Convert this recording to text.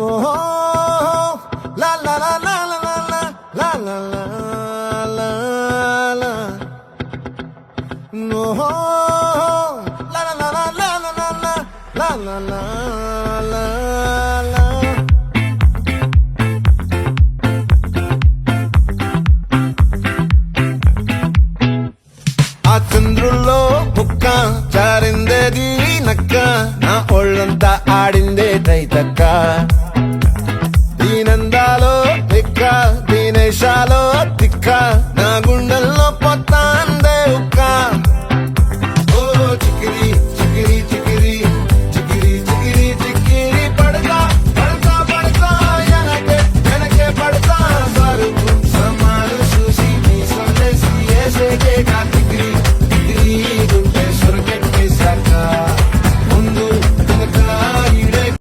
ఓహో లా లా లా లా లా లా లా లా లా లా ఓహో లా లా లా లా లా లా లా లా లా లా లా ఆ చంద్రుల్లో ముక్క జారిందేది నక్క నా ఒళ్ళంతా ఆడిందే తైతక్క